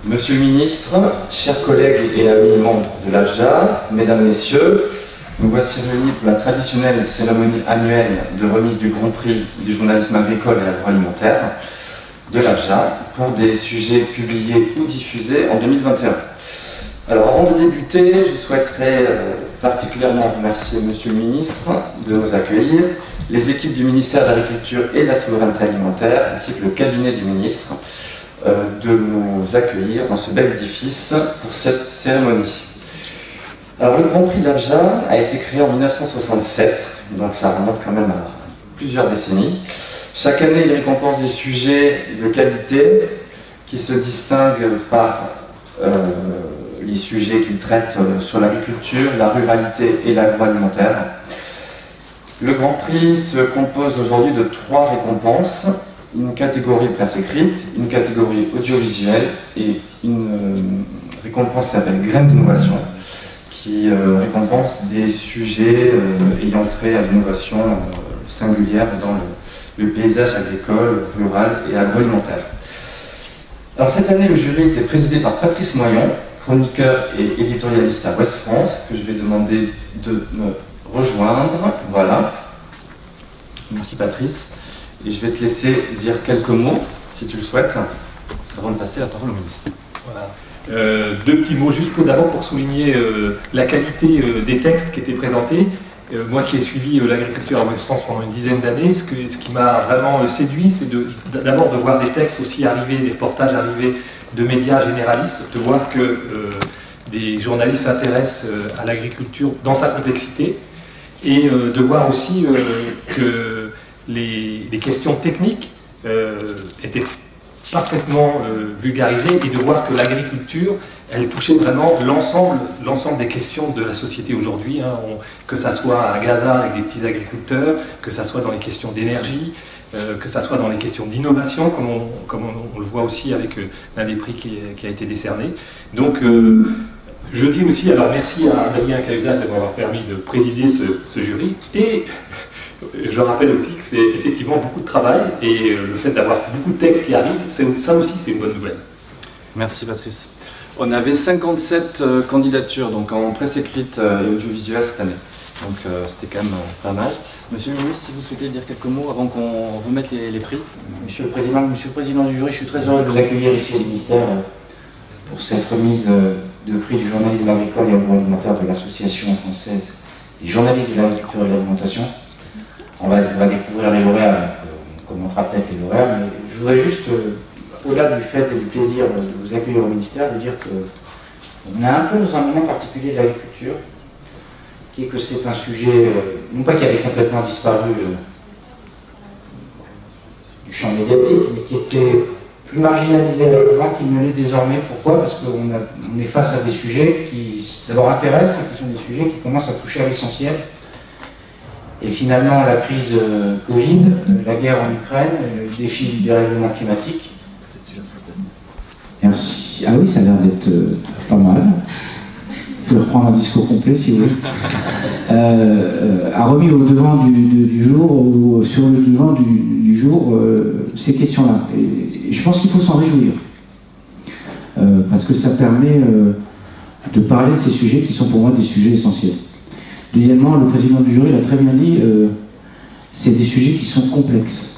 Monsieur le ministre, chers collègues et amis membres de l'AFJA, mesdames, messieurs, nous voici réunis pour la traditionnelle cérémonie annuelle de remise du Grand Prix du journalisme agricole et agroalimentaire de l'AFJA pour des sujets publiés ou diffusés en 2021. Alors, avant de débuter, je souhaiterais particulièrement remercier Monsieur le ministre de nous accueillir, les équipes du ministère de l'Agriculture et de la Souveraineté Alimentaire, ainsi que le cabinet du ministre, de nous accueillir dans ce bel édifice pour cette cérémonie. Alors, le Grand Prix de l'AFJA a été créé en 1967, donc ça remonte quand même à plusieurs décennies. Chaque année, il récompense des sujets de qualité qui se distinguent par les sujets qu'il traite sur l'agriculture, la ruralité et l'agroalimentaire. Le Grand Prix se compose aujourd'hui de 3 récompenses, une catégorie presse écrite, une catégorie audiovisuelle et une récompense qui s'appelle Graines d'innovation, qui récompense des sujets ayant trait à l'innovation singulière dans le paysage agricole, rural et agroalimentaire. Alors cette année, le jury était présidé par Patrice Moyon, chroniqueur et éditorialiste à Ouest France, que je vais demander de me rejoindre. Voilà. Merci Patrice. Et je vais te laisser dire quelques mots, si tu le souhaites, avant de passer la parole au ministre. Voilà. 2 petits mots juste d'abord pour souligner la qualité des textes qui étaient présentés. Moi qui ai suivi l'agriculture à Ouest France pendant une dizaine d'années, ce qui m'a vraiment séduit, c'est d'abord de voir des textes aussi arriver, des reportages arriver de médias généralistes, de voir que des journalistes s'intéressent à l'agriculture dans sa complexité, et de voir aussi que les questions techniques étaient parfaitement vulgarisées, et de voir que l'agriculture, elle touchait vraiment l'ensemble des questions de la société aujourd'hui, hein, que ça soit à Gaza avec des petits agriculteurs, que ça soit dans les questions d'énergie, que ça soit dans les questions d'innovation, comme on le voit aussi avec l'un des prix qui a été décerné. Donc je dis aussi, alors merci à Adrien Cahuzac de m'avoir permis de présider ce jury, et je rappelle aussi que c'est effectivement beaucoup de travail, et le fait d'avoir beaucoup de textes qui arrivent, ça aussi c'est une bonne nouvelle. Merci Patrice. On avait 57 candidatures donc en presse écrite et audiovisuelle cette année. Donc c'était quand même pas mal. Monsieur le ministre, si vous souhaitez dire quelques mots avant qu'on remette les prix. Monsieur le Président du jury, je suis très heureux de vous accueillir ici au ministère pour cette remise de prix du journalisme agricole et agroalimentaire de l'Association française des journalistes de l'agriculture et de l'alimentation. On va découvrir les lauréats, on commentera peut-être les lauréats, mais je voudrais juste, au-delà du fait et du plaisir de vous accueillir au ministère, de dire qu'on est un peu dans un moment particulier de l'agriculture, qui est que c'est un sujet, non pas qui avait complètement disparu du champ médiatique, mais qui était plus marginalisé réellement qu'il ne l'est désormais. Pourquoi? Parce qu'on est face à des sujets qui d'abord intéressent, qui sont des sujets qui commencent à toucher à l'essentiel. Et finalement, la crise Covid, la guerre en Ukraine, le défi du dérèglement climatique. Merci. Ah oui, ça a l'air d'être pas mal. Vous pouvez reprendre un discours complet si vous voulez. A remis au devant du jour, ou sur le devant du jour, ces questions-là. Et je pense qu'il faut s'en réjouir. Parce que ça permet de parler de ces sujets qui sont pour moi des sujets essentiels. Deuxièmement, le président du jury l'a très bien dit, c'est des sujets qui sont complexes.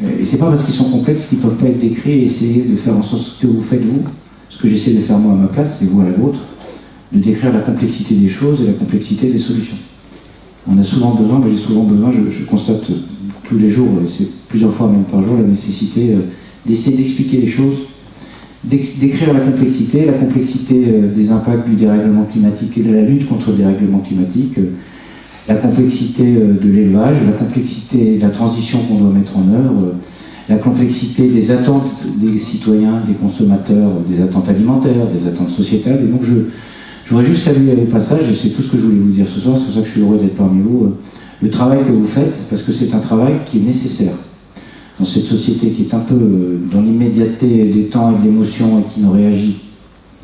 Et c'est pas parce qu'ils sont complexes qu'ils ne peuvent pas être décrits et essayer de faire en sorte ce que vous faites vous, ce que j'essaie de faire moi à ma place et vous à la vôtre, de décrire la complexité des choses et la complexité des solutions. On a souvent besoin, j'ai souvent besoin, je constate tous les jours, c'est plusieurs fois même par jour, la nécessité d'essayer d'expliquer les choses, d'écrire la complexité des impacts du dérèglement climatique et de la lutte contre le dérèglement climatique, la complexité de l'élevage, la complexité de la transition qu'on doit mettre en œuvre, la complexité des attentes des citoyens, des consommateurs, des attentes alimentaires, des attentes sociétales. Et donc je voudrais juste saluer au passage, et c'est tout ce que je voulais vous dire ce soir, c'est pour ça que je suis heureux d'être parmi vous, le travail que vous faites, parce que c'est un travail qui est nécessaire dans cette société qui est un peu dans l'immédiateté des temps et de l'émotion et qui ne réagit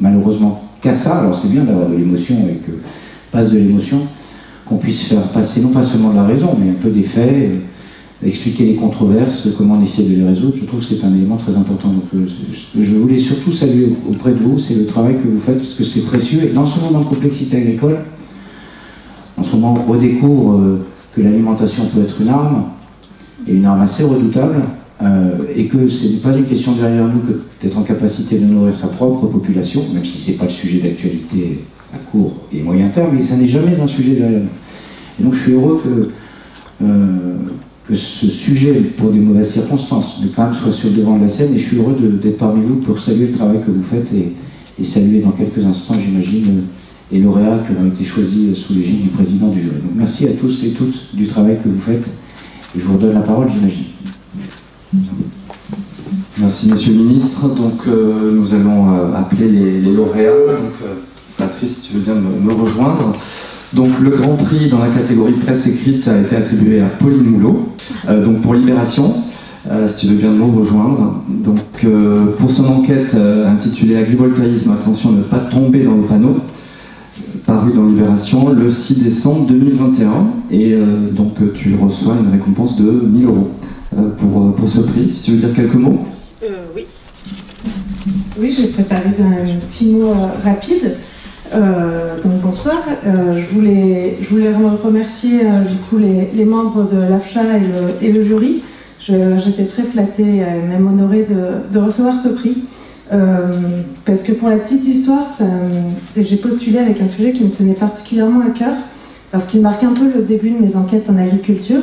malheureusement qu'à ça. Alors c'est bien d'avoir de l'émotion et que passe de l'émotion, qu'on puisse faire passer non pas seulement de la raison, mais un peu des faits, expliquer les controverses, comment on essaie de les résoudre. Je trouve que c'est un élément très important. Donc, je voulais surtout saluer auprès de vous, c'est le travail que vous faites, parce que c'est précieux. Et dans ce moment de complexité agricole, en ce moment on redécouvre que l'alimentation peut être une arme, et une arme assez redoutable, et que ce n'est pas une question derrière nous que d'être en capacité de nourrir sa propre population, même si ce n'est pas le sujet d'actualité à court et moyen terme, mais ça n'est jamais un sujet derrière nous. Et donc je suis heureux que ce sujet, pour des mauvaises circonstances, mais quand même soit sur le devant de la scène, et je suis heureux d'être parmi vous pour saluer le travail que vous faites et saluer dans quelques instants, j'imagine, les lauréats qui auront été choisis sous l'égide du président du jury. Donc merci à tous et toutes du travail que vous faites, et je vous redonne la parole, j'imagine. Merci Monsieur le Ministre. Donc nous allons appeler les lauréats. Donc, Patrice, si tu veux bien me rejoindre. Donc le Grand Prix dans la catégorie presse écrite a été attribué à Pauline Moulot, donc pour Libération, si tu veux bien nous rejoindre. Donc pour son enquête intitulée Agrivoltaïsme, attention à ne pas tomber dans le panneau, paru dans Libération le 6 décembre 2021, et donc tu reçois une récompense de 1 000 € pour ce prix. Si tu veux dire quelques mots. Oui. Oui, j'ai préparé un petit mot rapide. Donc bonsoir, je voulais remercier du coup les membres de l'AFCHA et le jury. J'étais très flattée et même honorée de recevoir ce prix, parce que pour la petite histoire, j'ai postulé avec un sujet qui me tenait particulièrement à cœur, parce qu'il marque un peu le début de mes enquêtes en agriculture.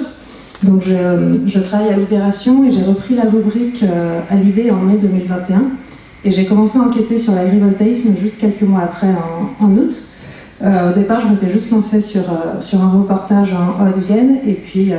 Donc je travaille à Libération et j'ai repris la rubrique à Libé en mai 2021. Et j'ai commencé à enquêter sur l'agrivoltaïsme juste quelques mois après, en août. Au départ, je m'étais juste lancée sur un reportage en Haute-Vienne, et puis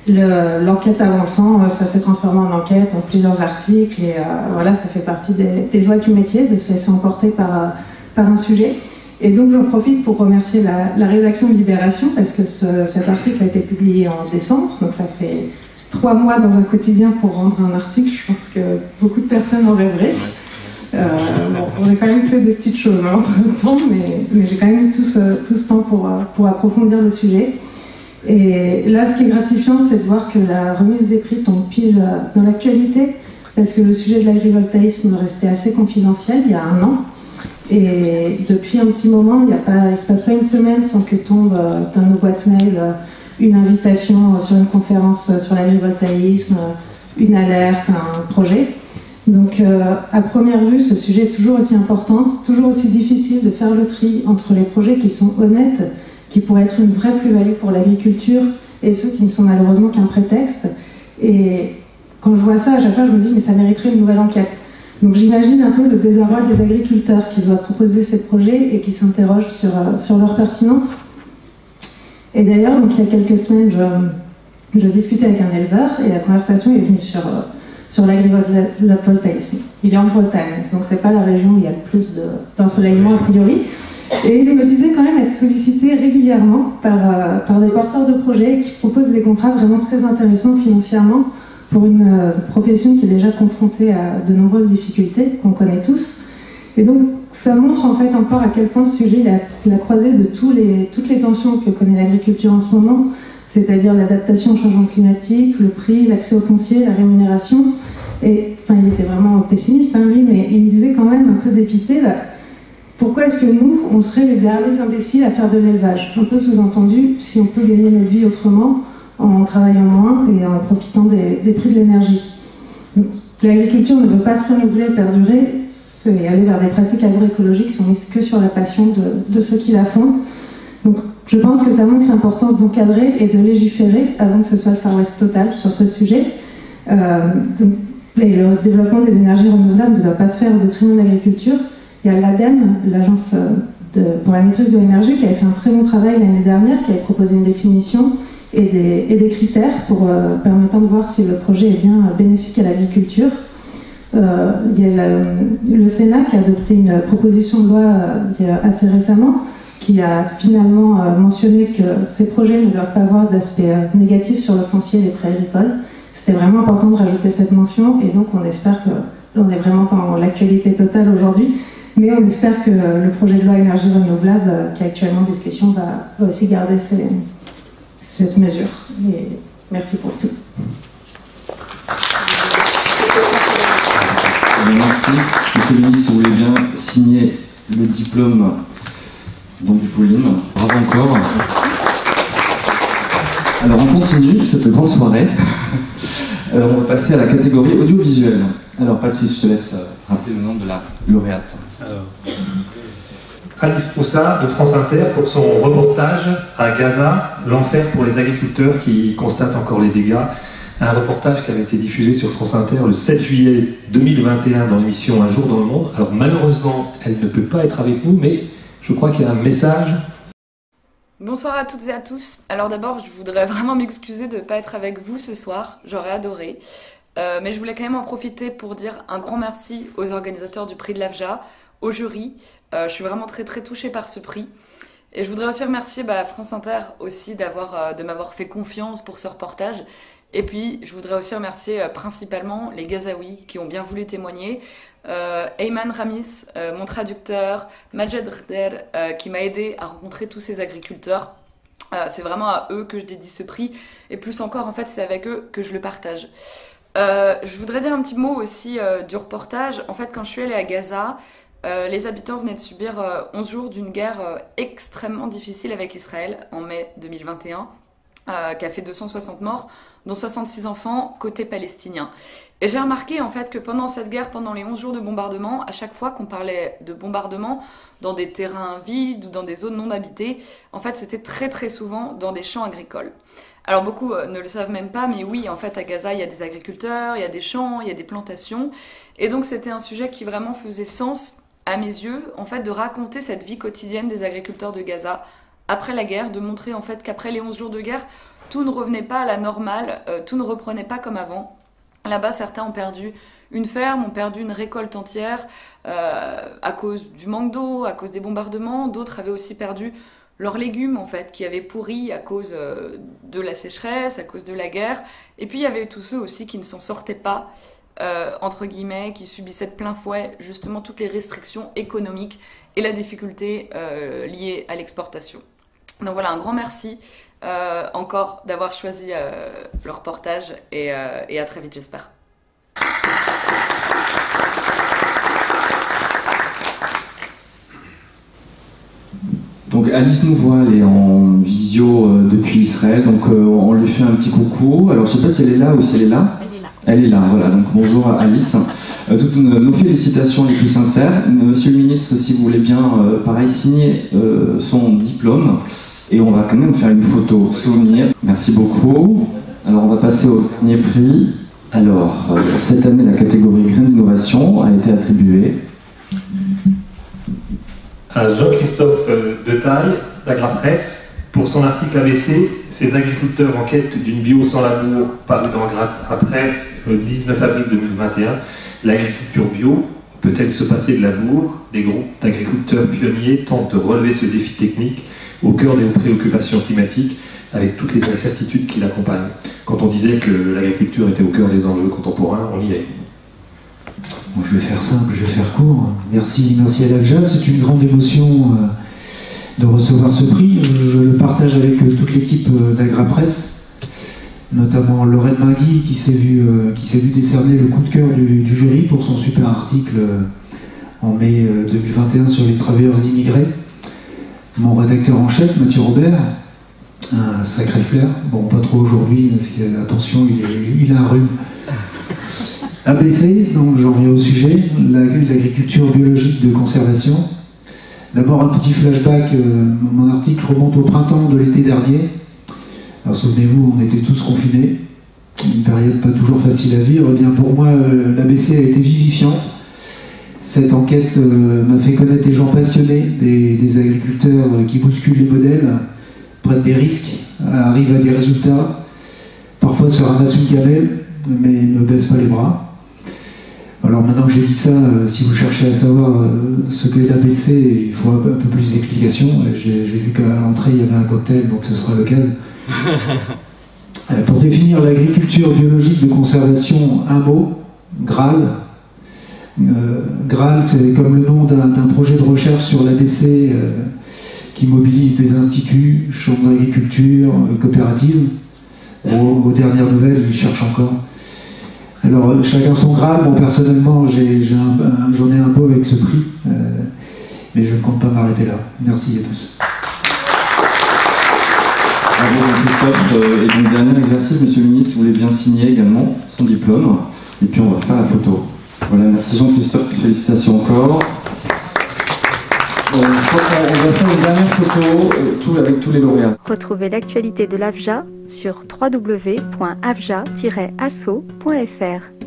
l'enquête avançant, ça s'est transformé en enquête, en plusieurs articles, et voilà, ça fait partie des joies du métier, de se laisser emporter par un sujet. Et donc j'en profite pour remercier la rédaction de Libération, parce que cet article a été publié en décembre, donc ça fait 3 mois dans un quotidien pour rendre un article. Je pense que beaucoup de personnes en rêveraient. Bon, on a quand même fait des petites choses entre-temps, mais j'ai quand même eu tout ce temps pour approfondir le sujet. Et là, ce qui est gratifiant, c'est de voir que la remise des prix tombe pile dans l'actualité, parce que le sujet de l'agrivoltaïsme restait assez confidentiel il y a 1 an. Et depuis un petit moment, il ne se passe pas une semaine sans que tombe dans nos boîtes mail une invitation sur une conférence sur l'agrivoltaïsme, une alerte, un projet. Donc à première vue, ce sujet est toujours aussi important, c'est toujours aussi difficile de faire le tri entre les projets qui sont honnêtes, qui pourraient être une vraie plus-value pour l'agriculture, et ceux qui ne sont malheureusement qu'un prétexte. Et quand je vois ça, à chaque fois, je me dis, mais ça mériterait une nouvelle enquête. Donc j'imagine un peu le désarroi des agriculteurs qui doivent proposer ces projets et qui s'interrogent sur leur pertinence. Et d'ailleurs, donc, il y a quelques semaines, je discutais avec un éleveur, et la conversation est venue sur l'agrivoltaïsme. Il est en Bretagne, donc c'est pas la région où il y a le plus d'ensoleillement a priori. Et il me disait quand même être sollicité régulièrement par des porteurs de projets qui proposent des contrats vraiment très intéressants financièrement pour une profession qui est déjà confrontée à de nombreuses difficultés, qu'on connaît tous. Et donc, ça montre en fait encore à quel point ce sujet est la croisée de toutes les tensions que connaît l'agriculture en ce moment, c'est-à-dire l'adaptation au changement climatique, le prix, l'accès au foncier, la rémunération. Et enfin, il était vraiment pessimiste, lui, mais il me disait quand même un peu dépité, pourquoi est-ce que nous, on serait les derniers imbéciles à faire de l'élevage? Un peu sous-entendu, si on peut gagner notre vie autrement, en travaillant moins et en profitant des prix de l'énergie. L'agriculture ne veut pas se renouveler et perdurer, et aller vers des pratiques agroécologiques qui sont mises que sur la passion de ceux qui la font. Donc je pense que ça montre l'importance d'encadrer et de légiférer avant que ce soit le Far West total sur ce sujet. Le développement des énergies renouvelables ne doit pas se faire au détriment de l'agriculture. Il y a l'ADEME, l'Agence pour la maîtrise de l'énergie, qui avait fait un très bon travail l'année dernière, qui avait proposé une définition et des critères permettant de voir si le projet est bien bénéfique à l'agriculture. Il y a le Sénat qui a adopté une proposition de loi assez récemment, qui a finalement mentionné que ces projets ne doivent pas avoir d'aspect négatif sur le foncier et les prêts agricoles. C'était vraiment important de rajouter cette mention, et donc on espère que l'on est vraiment dans l'actualité totale aujourd'hui, mais on espère que le projet de loi énergie renouvelable qui est actuellement en discussion va aussi garder cette mesure. Et Merci pour tout. Merci. Monsieur le ministre, si vous voulez bien signer le diplôme d'Ambu Pauline. Bravo encore. Alors on continue cette grande soirée. On va passer à la catégorie audiovisuelle. Alors Patrice, je te laisse rappeler le nom de la lauréate. Alice Froussard de France Inter pour son reportage à Gaza, l'enfer pour les agriculteurs qui constatent encore les dégâts. Un reportage qui avait été diffusé sur France Inter le 7 juillet 2021 dans l'émission Un jour dans le monde. Alors malheureusement, elle ne peut pas être avec nous, mais je crois qu'il y a un message. Bonsoir à toutes et à tous. Alors d'abord, je voudrais vraiment m'excuser de ne pas être avec vous ce soir, j'aurais adoré. Mais je voulais quand même en profiter pour dire un grand merci aux organisateurs du prix de l'AFJA, au jury. Je suis vraiment très touchée par ce prix. Et je voudrais aussi remercier France Inter aussi de m'avoir fait confiance pour ce reportage. Et puis, je voudrais aussi remercier principalement les Gazaouis qui ont bien voulu témoigner. Ayman Ramis, mon traducteur, Majed Rder, qui m'a aidé à rencontrer tous ces agriculteurs. C'est vraiment à eux que je dédie ce prix. Et plus encore, en fait, c'est avec eux que je le partage. Je voudrais dire un petit mot aussi du reportage. En fait, quand je suis allée à Gaza, les habitants venaient de subir 11 jours d'une guerre extrêmement difficile avec Israël en mai 2021, qui a fait 260 morts, dont 66 enfants côté palestinien. Et j'ai remarqué en fait que pendant cette guerre, pendant les 11 jours de bombardement, à chaque fois qu'on parlait de bombardement dans des terrains vides ou dans des zones non habitées, en fait c'était très souvent dans des champs agricoles. Alors beaucoup ne le savent même pas, mais oui, en fait à Gaza il y a des agriculteurs, il y a des champs, il y a des plantations, et donc c'était un sujet qui vraiment faisait sens à mes yeux, en fait, de raconter cette vie quotidienne des agriculteurs de Gaza après la guerre, de montrer en fait qu'après les 11 jours de guerre, tout ne revenait pas à la normale, tout ne reprenait pas comme avant. Là-bas, certains ont perdu une ferme, ont perdu une récolte entière à cause du manque d'eau, à cause des bombardements. D'autres avaient aussi perdu leurs légumes, en fait, qui avaient pourri à cause de la sécheresse, à cause de la guerre. Et puis, il y avait tous ceux aussi qui ne s'en sortaient pas, entre guillemets, qui subissaient de plein fouet justement toutes les restrictions économiques et la difficulté liée à l'exportation. Donc voilà, un grand merci encore d'avoir choisi le reportage et à très vite j'espère. Donc Alice nous voit, elle est en visio depuis Israël, donc on lui fait un petit coucou. Alors je ne sais pas si elle est là ou si elle est là. Elle est là, voilà, donc bonjour à Alice. Toutes nos félicitations les plus sincères. Monsieur le ministre, si vous voulez bien, pareil, signer son diplôme. Et on va quand même faire une photo souvenir. Merci beaucoup. Alors on va passer au dernier prix. Alors, cette année, la catégorie Graines d'innovation a été attribuée à Jean-Christophe Detaille, d'Agrapresse, pour son article ABC, ces agriculteurs en quête d'une bio sans labour, paru dans Agrapresse le 19 avril 2021. L'agriculture bio peut-elle se passer de labour? Des groupes d'agriculteurs pionniers tentent de relever ce défi technique au cœur des préoccupations climatiques, avec toutes les incertitudes qui l'accompagnent. Quand on disait que l'agriculture était au cœur des enjeux contemporains, on y est. Bon, je vais faire simple, je vais faire court. Merci à l'AFJA, c'est une grande émotion de recevoir ce prix. Je le partage avec toute l'équipe d'Agrapresse, notamment Lorraine Magui qui s'est vu décerner le coup de cœur du jury pour son super article en mai 2021 sur les travailleurs immigrés. Mon rédacteur en chef, Mathieu Robert, un sacré flair, bon pas trop aujourd'hui, parce que, attention, il a un rhume. ABC, donc j'en reviens au sujet, l'agriculture biologique de conservation. D'abord un petit flashback, mon article remonte au printemps de l'été dernier. Alors souvenez-vous, on était tous confinés, une période pas toujours facile à vivre. Eh bien pour moi, l'ABC a été vivifiante. Cette enquête m'a fait connaître des gens passionnés, des agriculteurs qui bousculent les modèles, prennent des risques, arrivent à des résultats, parfois se ramassent une gamelle, mais ne baissent pas les bras. Alors maintenant que j'ai dit ça, si vous cherchez à savoir ce qu'est l'ABC, il faut un peu plus d'explications. J'ai vu qu'à l'entrée il y avait un cocktail, donc ce sera l'occasion. Pour définir l'agriculture biologique de conservation, un mot, Graal. Graal, c'est comme le nom d'un projet de recherche sur l'ABC qui mobilise des instituts, chambres d'agriculture, coopératives, aux dernières nouvelles, ils cherchent encore. Alors, chacun son Graal. Bon, personnellement, j'en ai un beau avec ce prix, mais je ne compte pas m'arrêter là. Merci à tous. Bravo Christophe. Et donc, dernier exercice, monsieur le ministre, vous voulez bien signer également son diplôme. Et puis, on va faire la photo. Voilà, merci Jean-Christophe, félicitations encore. Je crois qu'on va faire une dernière photo avec tous les lauréats. Retrouvez l'actualité de l'AFJA sur www.afja-asso.fr.